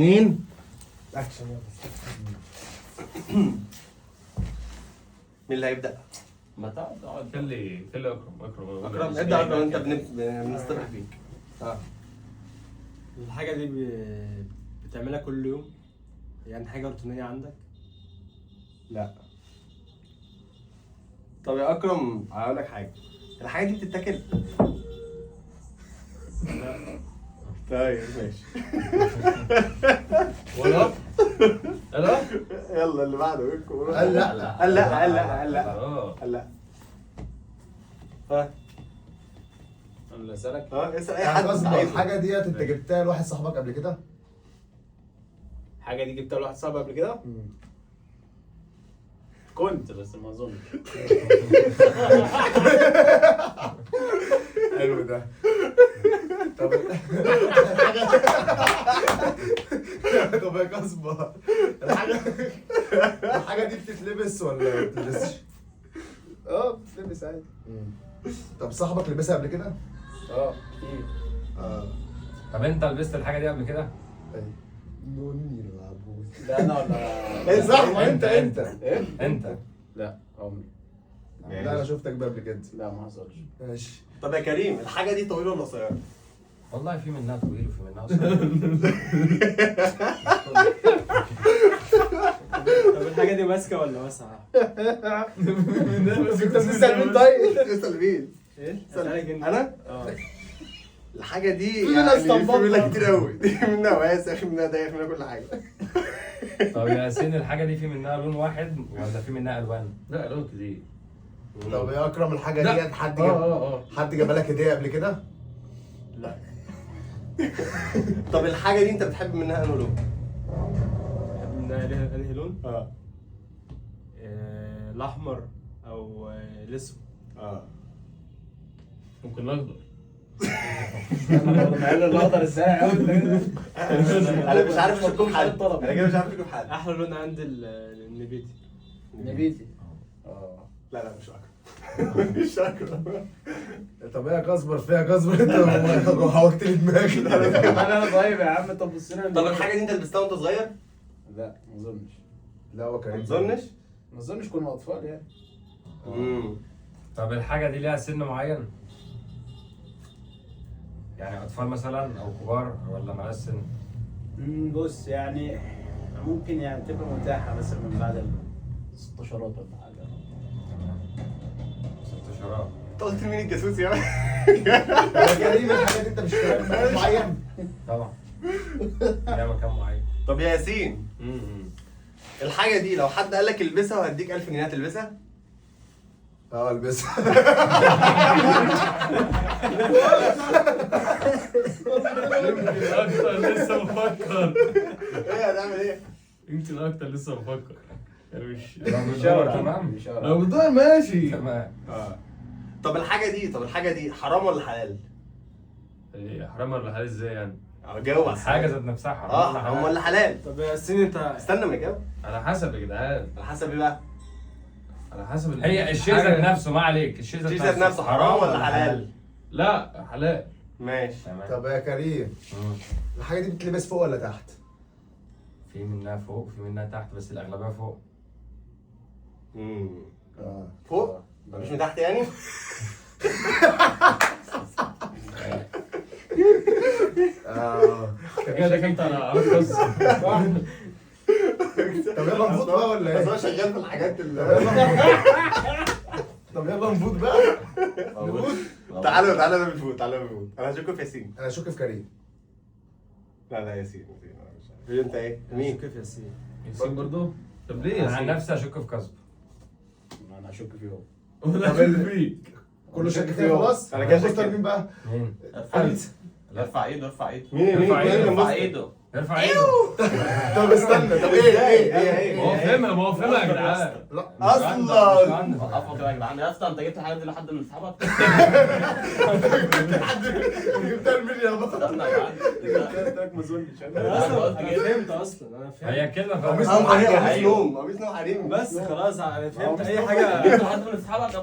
اتنين اكشن يلا. مين اللي هيبدأ؟ ما تقعد خلي اكرم ابدأ اكرم انت بنستريح فيك. الحاجة دي بتعملها كل يوم؟ يعني حاجة روتينية عندك؟ لا. طب يا اكرم هقول لك حاجة، الحاجة دي بتتاكل؟ لا. طيب ماشي. ولا لا يلا اللي بعده. قال لا. قال لا قال لا قال لا اه قال لا. ها انا اللي اسالك. اسأل اي حد قصدي عايزه. الحاجة ديت انت جبتها لواحد صاحبك قبل كده؟ الحاجة دي جبتها لواحد صاحبي قبل كده؟ كنت بس ما اظن. حلو ده. طب طب يا كسبة الحاجة دي بتتلبس ولا ما بتتلبسش؟ بتلبس عادي. طب صاحبك لبسها قبل كده؟ كتير. طب انت لبست الحاجه دي قبل كده؟ نوني العبوس. لا انا ولا ايه صح ما انت ايه؟ انت لا عمري. لا انا شفتك بقى قبل كده. لا ما حصلش. ماشي. طب يا كريم الحاجة دي طويلة ولا قصيرة؟ والله في منها طويل وفي منها قصير. طب الحاجة دي ماسكة ولا واسعة؟ انت بتسأل مين طيب؟ اسأل مين؟ ايه؟ اسأل اسألك انت. انا؟ اه. الحاجة دي في منها يعني في استنباط منها بقى. كتير أوي، في منها واسع، في منها ضيق، في منها كل حاجة. طب يا ياسين الحاجه دي في منها لون واحد ولا في منها الوان؟ لا لون كتير. طب يا اكرم الحاجة لا. ديت حد جاب لك هدية قبل كده؟ لا. طب الحاجة دي أنت بتحب منها أنهي لون؟ منها انهي لون؟ اه الأحمر أو الأسود. ممكن الاخضر. الأخضر الزرع أوي. أنا مش عارف أشوف حد، أنا كده مش عارف أشوف حد. أحلى لون عندي النبيتي. نبيتي. لا لا مش أكرم. مش أكرم. طب ايه يا كسبر فيها كسبر انت حوجت لي دماغي. انا طيب يا عم طب بص لنا. طب الحاجة دي أنت لبستها وأنت صغير؟ لا ما اظنش. لا هو ما كريم. تظنش؟ ما اظنش كنا اطفال يعني. طب الحاجه دي ليها سن معين؟ يعني اطفال مثلا او كبار ولا مالهاش سن؟ بص يعني ممكن يعني تبقى متاحة مثلا من بعد الستاشرات ولا حاجة. 6 شهور. أنت قلت مين الجاسوس يا مان؟ يا كريم الحاجة دي انت مش فاهم معين؟ طبعا ليها مكان معين. طب يا ياسين الحاجة دي لو حد قال لك البسها وهديك 1000 جنيه هتلبسها؟ البسها. يمكن اكتر لسه بفكر. إيه هتعمل إيه؟ يمكن اكتر لسه بفكر. يعني مش تمام. رمضان ماشي. تمام. طب الحاجة دي حرام ولا حلال؟ حرام ولا حلال ازاي يعني؟ جاوب على الحاجه السؤال. ذات نفسها حرام ولا حرام حلال؟ ولا حلال؟ طب يا ياسين أنت استنى ما يجاوب. على حسب يا جدعان. على حسب ايه بقى؟ على حسب هي الشيء ذات نفسه ما عليك، الشيء الشيء ذات نفسه حرام ولا حلال؟ لا حلال. ماشي. تمام. طب يا كريم الحاجة دي بتلبس فوق ولا تحت؟ في منها فوق وفي منها تحت بس الاغلبيه فوق. فوق؟ مش من تحت يعني؟ كده كنت انا عارف قصه. طب يلا نفوت بقى ولا بس ايه؟ هو شغال في الحاجات اللي طب يلا نفوت بقى. نفوت. تعالى بنفوت انا هشك في ياسين. انا اشك في كريم. لا ياسين أنا مش عارف. انت ايه؟ مين؟ كيف يا ياسين؟ ياسين برضه؟ طب ليه انا عن ياسين؟ نفسي اشك في كسب. أنا أشك فيهم. ولا فيك. كله شك فيها خلاص؟ أنا كده هنختار شاكك. مين بقى؟ مين؟ ارفع ايده ارفع ايده. مين ارفع ايده. ارفع ايده. طب استنى طب ايه؟ ما هو فهمها يا جدعان. اصلا وقفوا كده يا جدعان يا اسطى انت جبت الحاجات دي لحد من اصحابك؟ جبتها لمين يا بطل؟ استنى يا جدعان. ما اظنش أنا فهمت أصلا أنا فهمت. هي كلمه قميص فاهم. قميص نوم حريم بس خلاص أنا فهمت أي حاجة. جبت لحد من اصحابك